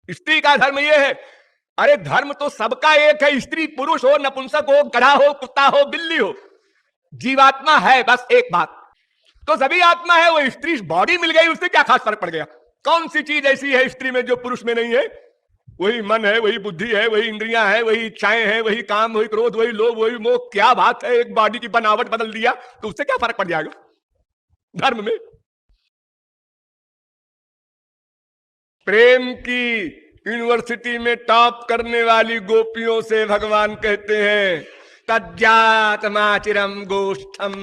स्त्री का धर्म ये है। अरे धर्म तो सबका एक है, स्त्री पुरुष हो, नपुंसक हो, गधा हो, कुत्ता हो, बिल्ली हो, जीवात्मा है बस एक बात। तो सभी आत्मा है, वो स्त्री बॉडी मिल गई, उससे क्या खास फर्क पड़ गया? कौन सी चीज ऐसी है स्त्री में जो पुरुष में नहीं है? वही मन है, वही बुद्धि है, वही इंद्रियां है, वही इच्छाएं हैं, वही काम, वही क्रोध, वही लोभ, वही मोह। क्या बात है, एक बॉडी की बनावट बदल दिया तो उससे क्या फर्क पड़ जाएगा धर्म में? प्रेम की यूनिवर्सिटी में टॉप करने वाली गोपियों से भगवान कहते हैं तज्जातमाचिरम गोष्ठम।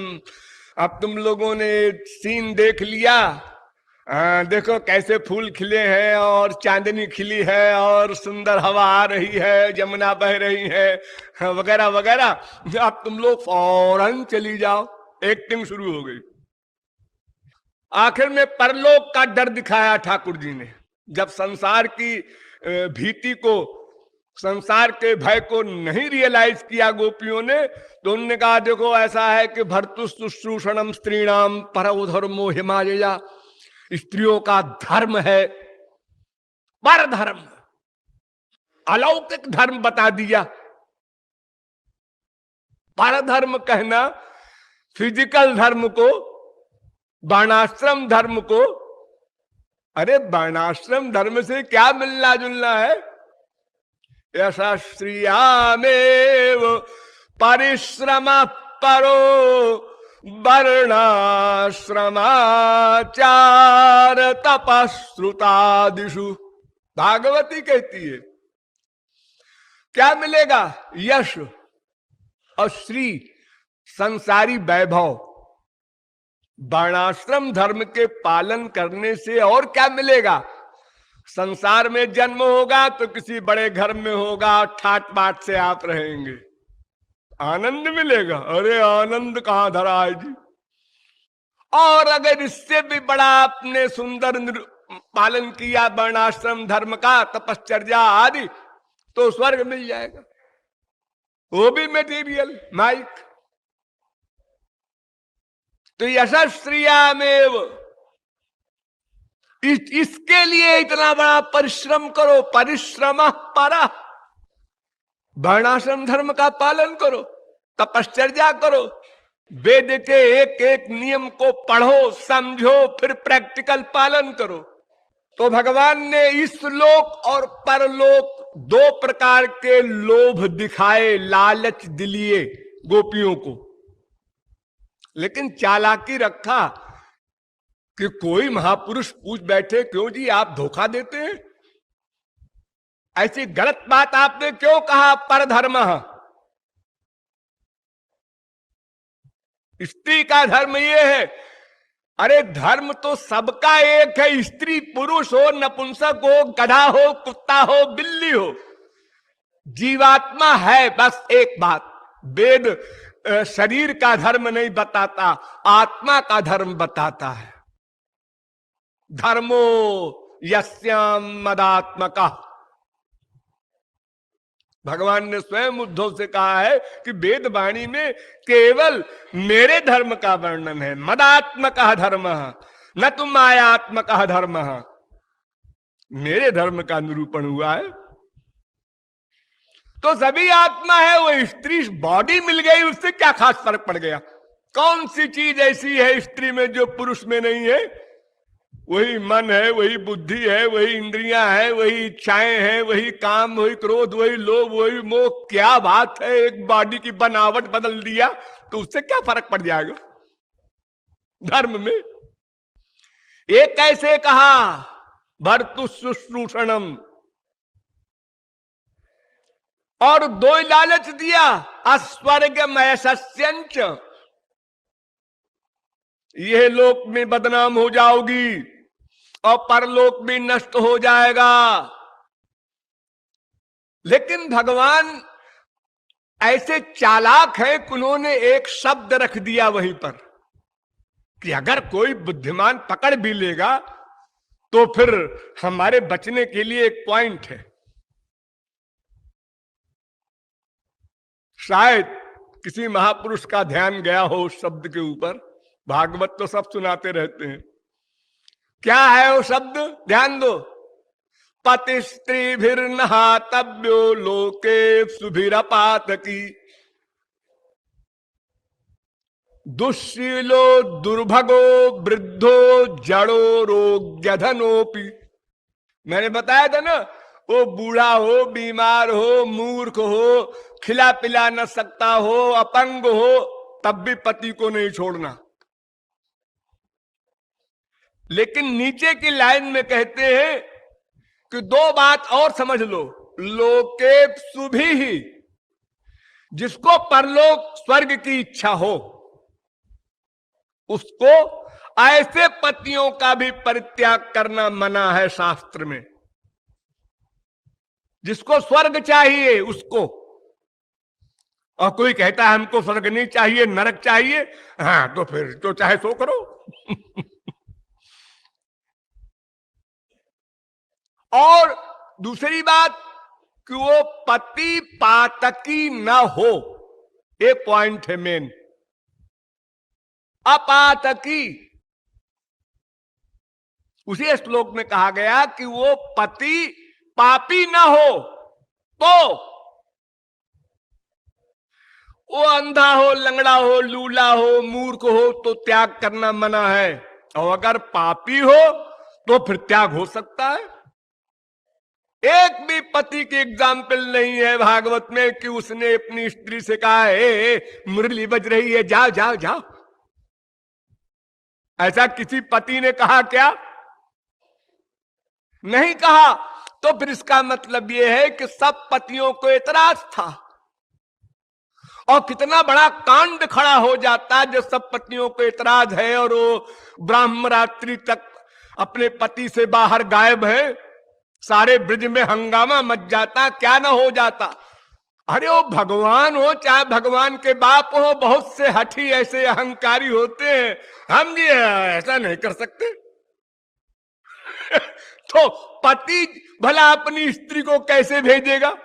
अब तुम लोगों ने सीन देख लिया, देखो कैसे फूल खिले हैं और चांदनी खिली है और सुंदर हवा आ रही है, जमुना बह रही है वगैरह वगैरह। अब तुम लोग फौरन चली जाओ, एक्टिंग शुरू हो गई। आखिर में परलोक का डर दिखाया ठाकुर जी ने। जब संसार की भीति को, संसार के भय को नहीं रियलाइज किया गोपियों ने, तो उन्होंने कहा देखो ऐसा है कि भर्तुशुश्रूषणम स्त्रीणाम परौ धर्मो हिमालया। स्त्रियों का धर्म है पर धर्म, अलौकिक धर्म बता दिया। पर धर्म कहना फिजिकल धर्म को, वर्णाश्रम धर्म को। अरे वर्णाश्रम धर्म से क्या मिलना जुलना है? यशा श्रियामेव परिश्रम परो वर्णाश्रमाचार तपश्रुतादिषु। भागवती कहती है क्या मिलेगा? यश और श्री, संसारी वैभव। वर्णाश्रम धर्म के पालन करने से और क्या मिलेगा? संसार में जन्म होगा तो किसी बड़े घर में होगा, ठाट बाट से आप रहेंगे, आनंद मिलेगा। अरे आनंद कहां धरा है जी। और अगर इससे भी बड़ा आपने सुंदर पालन किया वर्णाश्रम धर्म का, तपश्चर्या आदि, तो स्वर्ग मिल जाएगा, वो भी मेटीरियल माइक। तो यशस्त्रियामेव, इसके लिए इतना बड़ा परिश्रम करो। परिश्रम पर, वर्णाश्रम धर्म का पालन करो, तपश्चर्या करो, वेद के एक एक नियम को पढ़ो, समझो, फिर प्रैक्टिकल पालन करो। तो भगवान ने इस लोक और परलोक दो प्रकार के लोभ दिखाए, लालच दिलिए गोपियों को। लेकिन चालाकी रखा कि कोई महापुरुष पूछ बैठे क्यों जी आप धोखा देते हैं, ऐसी गलत बात आपने क्यों कहा? परधर्म, स्त्री का धर्म ये है। अरे धर्म तो सबका एक है, स्त्री पुरुष हो, नपुंसक हो, गधा हो, कुत्ता हो, बिल्ली हो, जीवात्मा है बस एक बात। वेद शरीर का धर्म नहीं बताता, आत्मा का धर्म बताता है। धर्मो यस्याम मदात्मका। भगवान ने स्वयं उद्धव से कहा है कि वेद वाणी में केवल मेरे धर्म का वर्णन है, मदात्मक धर्म, न तुम मायात्मक धर्म। मेरे धर्म का निरूपण हुआ है। तो सभी आत्मा है, वो स्त्री बॉडी मिल गई, उससे क्या खास फर्क पड़ गया? कौन सी चीज ऐसी है स्त्री में जो पुरुष में नहीं है? वही मन है, वही बुद्धि है, वही इंद्रियां है, वही इच्छाएं हैं, वही काम, वही क्रोध, वही लोभ, वही मोह। क्या बात है, एक बॉडी की बनावट बदल दिया तो उससे क्या फर्क पड़ जाएगा धर्म में? एक कैसे कहा भर्तुशुश्रूषणम, और दो लालच दिया अस्वर्गमयस्यंच, यह लोक में बदनाम हो जाओगी और परलोक भी नष्ट हो जाएगा। लेकिन भगवान ऐसे चालाक है कि उन्होंने एक शब्द रख दिया वहीं पर कि अगर कोई बुद्धिमान पकड़ भी लेगा तो फिर हमारे बचने के लिए एक पॉइंट है। शायद किसी महापुरुष का ध्यान गया हो उस शब्द के ऊपर। भागवत तो सब सुनाते रहते हैं। क्या है वो शब्द? ध्यान दो। पति स्त्रीभिर्नहातव्यो लोके सुभिरपातकी। दुश्शीलो दुर्भगो वृद्धो जड़ो रोग्यधनोपि। मैंने बताया था ना, वो बूढ़ा हो, बीमार हो, मूर्ख हो, खिला पिला न सकता हो, अपंग हो, तब भी पति को नहीं छोड़ना। लेकिन नीचे की लाइन में कहते हैं कि दो बात और समझ लो। लोके सुभी ही, जिसको परलोक स्वर्ग की इच्छा हो, उसको ऐसे पतियों का भी परित्याग करना मना है शास्त्र में। जिसको स्वर्ग चाहिए उसको। और कोई कहता है हमको स्वर्ग नहीं चाहिए, नरक चाहिए, हाँ तो फिर तो चाहे सो करो। और दूसरी बात कि वो पति पातकी न हो, ये पॉइंट है मेन। अपातकी, उसी श्लोक में कहा गया कि वो पति पापी न हो, तो वो अंधा हो, लंगड़ा हो, लूला हो, मूर्ख हो तो त्याग करना मना है। और अगर पापी हो तो फिर त्याग हो सकता है। एक भी पति की एग्जाम्पल नहीं है भागवत में कि उसने अपनी स्त्री से कहा है मुरली बज रही है, जाओ जाओ जाओ। ऐसा किसी पति ने कहा क्या? नहीं कहा। तो फिर इसका मतलब यह है कि सब पतियों को एतराज था। और कितना बड़ा कांड खड़ा हो जाता है जब सब पतियों को एतराज है और वो ब्रह्मरात्रि तक अपने पति से बाहर गायब है। सारे ब्रिज में हंगामा मच जाता, क्या ना हो जाता। अरे वो भगवान हो चाहे भगवान के बाप हो, बहुत से हठी ऐसे अहंकारी होते हैं, हम जी ऐसा नहीं कर सकते। तो पति भला अपनी स्त्री को कैसे भेजेगा?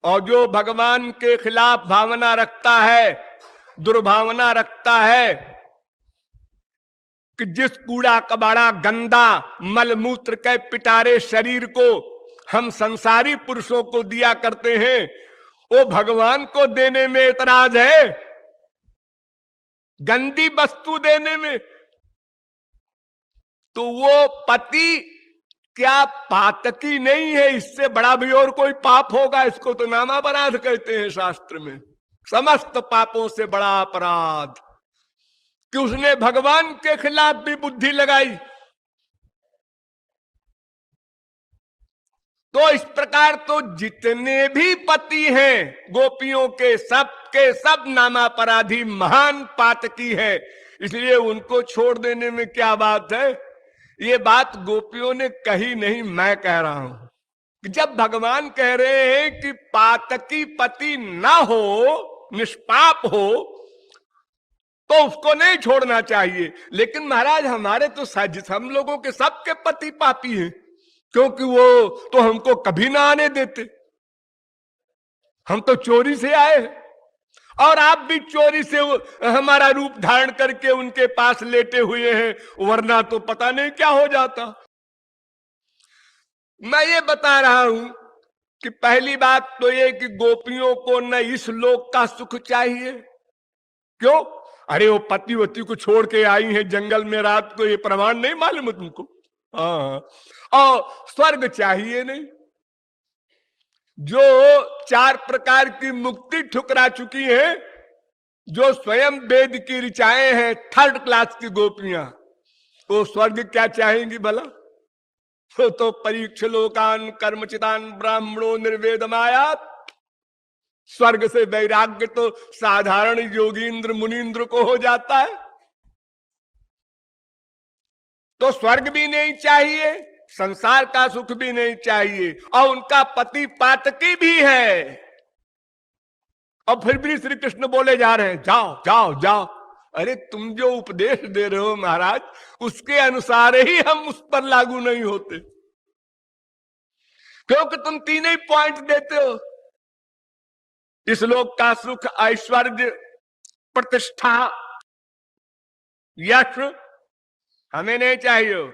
और जो भगवान के खिलाफ भावना रखता है, दुर्भावना रखता है कि जिस कूड़ा कबाड़ा गंदा मलमूत्र के पिटारे शरीर को हम संसारी पुरुषों को दिया करते हैं, वो भगवान को देने में एतराज है, गंदी वस्तु देने में। तो वो पति क्या पातकी नहीं है? इससे बड़ा भी और कोई पाप होगा? इसको तो नामापराध कहते हैं शास्त्र में। समस्त पापों से बड़ा अपराध कि उसने भगवान के खिलाफ भी बुद्धि लगाई। तो इस प्रकार तो जितने भी पति हैं गोपियों के सब नामापराधी महान पातकी है। इसलिए उनको छोड़ देने में क्या बात है? ये बात गोपियों ने कही नहीं, मैं कह रहा हूं। जब भगवान कह रहे हैं कि पातकी पति ना हो, निष्पाप हो, तो उसको नहीं छोड़ना चाहिए। लेकिन महाराज हमारे तो हम लोगों के सबके पति पापी हैं, क्योंकि वो तो हमको कभी ना आने देते। हम तो चोरी से आए हैं, और आप भी चोरी से हमारा रूप धारण करके उनके पास लेटे हुए हैं, वरना तो पता नहीं क्या हो जाता। मैं ये बता रहा हूं कि पहली बात तो ये कि गोपियों को न इस लोक का सुख चाहिए। क्यों? अरे वो पति वती को छोड़ के आई हैं जंगल में रात को, ये प्रमाण नहीं मालूम तुमको? हाँ। और स्वर्ग चाहिए नहीं। जो 4 प्रकार की मुक्ति ठुकरा चुकी हैं, जो स्वयं वेद की ऋचाएं हैं, 3rd क्लास की गोपियां, वो स्वर्ग क्या चाहेंगी भला? तो परीक्ष लोकान कर्मचितान ब्राह्मणों निर्वेदमायात। स्वर्ग से वैराग्य तो साधारण योगींद्र मुनींद्र को हो जाता है। तो स्वर्ग भी नहीं चाहिए, संसार का सुख भी नहीं चाहिए, और उनका पति पातकी भी है। और फिर भी श्री कृष्ण बोले जा रहे हैं जाओ जाओ जाओ। अरे तुम जो उपदेश दे रहे हो महाराज, उसके अनुसार ही हम उस पर लागू नहीं होते, क्योंकि तुम 3 ही पॉइंट देते हो। इस लोक का सुख, ऐश्वर्य, प्रतिष्ठा, यश हमें नहीं चाहिए।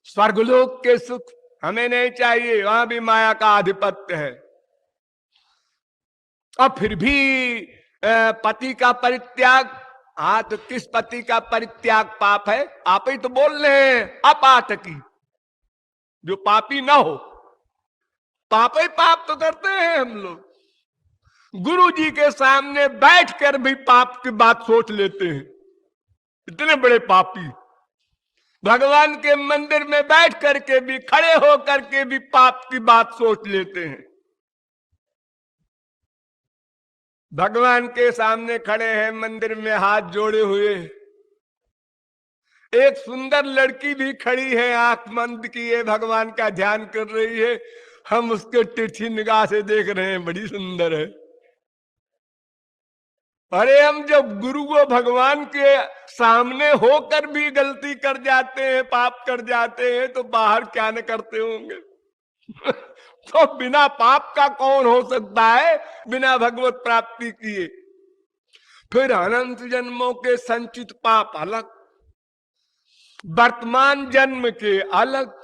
स्वर्गलोक के सुख, हमें नहीं चाहिए, वहां भी माया का आधिपत्य है। और फिर भी पति का परित्याग, हाँ तो किस पति का परित्याग पाप है? आप ही तो बोल रहे हैं अपातकी, जो पापी ना हो। पाप ही पाप तो करते हैं हम लोग। गुरु जी के सामने बैठकर भी पाप की बात सोच लेते हैं, इतने बड़े पापी। भगवान के मंदिर में बैठ करके भी, खड़े होकर के भी पाप की बात सोच लेते हैं। भगवान के सामने खड़े हैं मंदिर में हाथ जोड़े हुए, एक सुंदर लड़की भी खड़ी है, आंख बंद किए भगवान का ध्यान कर रही है। हम उसके तिरछी निगाह से देख रहे हैं, बड़ी सुंदर है। अरे हम जब गुरु व भगवान के सामने होकर भी गलती कर जाते हैं, पाप कर जाते हैं, तो बाहर क्या न करते होंगे। तो बिना पाप का कौन हो सकता है, बिना भगवत प्राप्ति किए। फिर अनंत जन्मों के संचित पाप अलग, वर्तमान जन्म के अलग।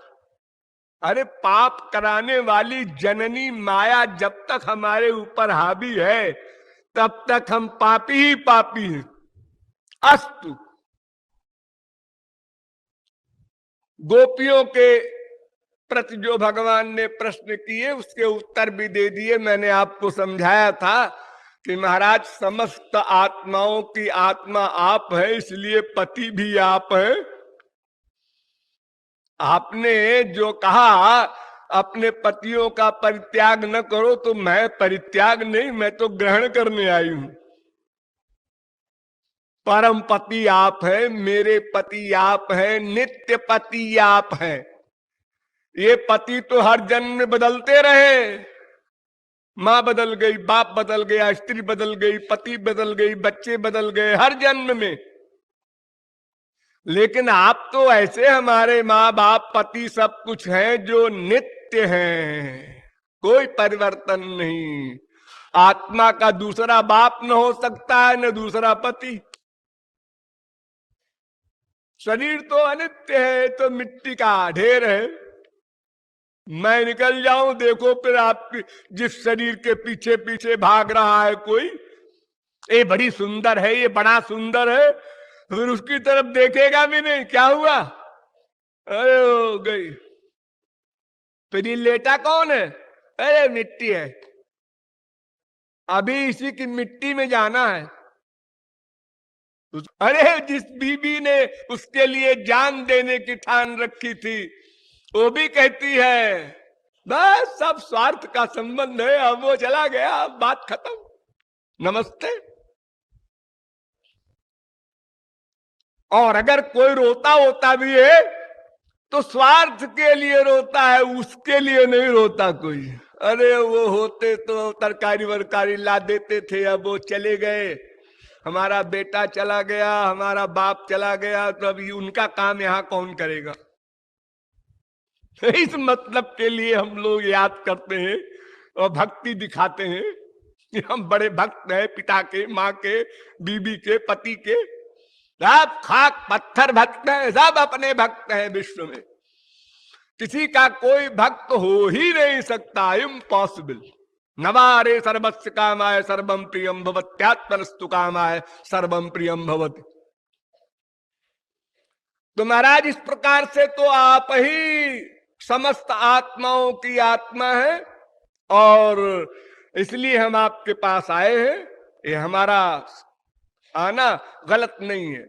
अरे पाप कराने वाली जननी माया जब तक हमारे ऊपर हावी है, तब तक हम पापी ही पापी हैं। अस्तु। गोपियों के प्रति जो भगवान ने प्रश्न किए उसके उत्तर भी दे दिए। मैंने आपको समझाया था कि महाराज समस्त आत्माओं की आत्मा आप है, इसलिए पति भी आप है। आपने जो कहा अपने पतियों का परित्याग न करो, तो मैं परित्याग नहीं, मैं तो ग्रहण करने आई हूं। परम पति आप है, मेरे पति आप है, नित्य पति आप है। ये पति तो हर जन्म में बदलते रहे, मां बदल गई, बाप बदल गया, स्त्री बदल गई, पति बदल गई, बच्चे बदल गए हर जन्म में। लेकिन आप तो ऐसे हमारे माँ बाप पति सब कुछ हैं जो नित्य हैं, कोई परिवर्तन नहीं। आत्मा का दूसरा बाप न हो सकता है, न दूसरा पति। शरीर तो अनित्य है, तो मिट्टी का ढेर है। मैं निकल जाऊं, देखो फिर आपकी जिस शरीर के पीछे पीछे भाग रहा है कोई, ये बड़ी सुंदर है, ये बड़ा सुंदर है, फिर उसकी तरफ देखेगा भी नहीं, क्या हुआ? अरे हो गई। फिर ये लेटा कौन है? अरे मिट्टी है, अभी इसी की मिट्टी में जाना है। अरे जिस बीबी ने उसके लिए जान देने की ठान रखी थी, वो भी कहती है बस सब स्वार्थ का संबंध है, अब वो चला गया, अब बात खत्म, नमस्ते। और अगर कोई रोता होता भी है तो स्वार्थ के लिए रोता है, उसके लिए नहीं रोता कोई। अरे वो होते तो तरकारी वरकारी ला देते थे, अब वो चले गए, हमारा बेटा चला गया, हमारा बाप चला गया, तो अभी उनका काम यहां कौन करेगा। इस मतलब के लिए हम लोग याद करते हैं और भक्ति दिखाते हैं कि हम बड़े भक्त हैं, पिता के, माँ के, बीबी के, पति के। सब खाक पत्थर भक्त है, सब अपने भक्त हैं विश्व में। किसी का कोई भक्त हो ही नहीं सकता, इम्पॉसिबल। नवारे सर्वस्व कामाय सर्वम प्रियम भवत्यात्मनस्तु कामाय सर्वम प्रियम भवति। तो महाराज इस प्रकार से तो आप ही समस्त आत्माओं की आत्मा है, और इसलिए हम आपके पास आए हैं। ये हमारा आना गलत नहीं है।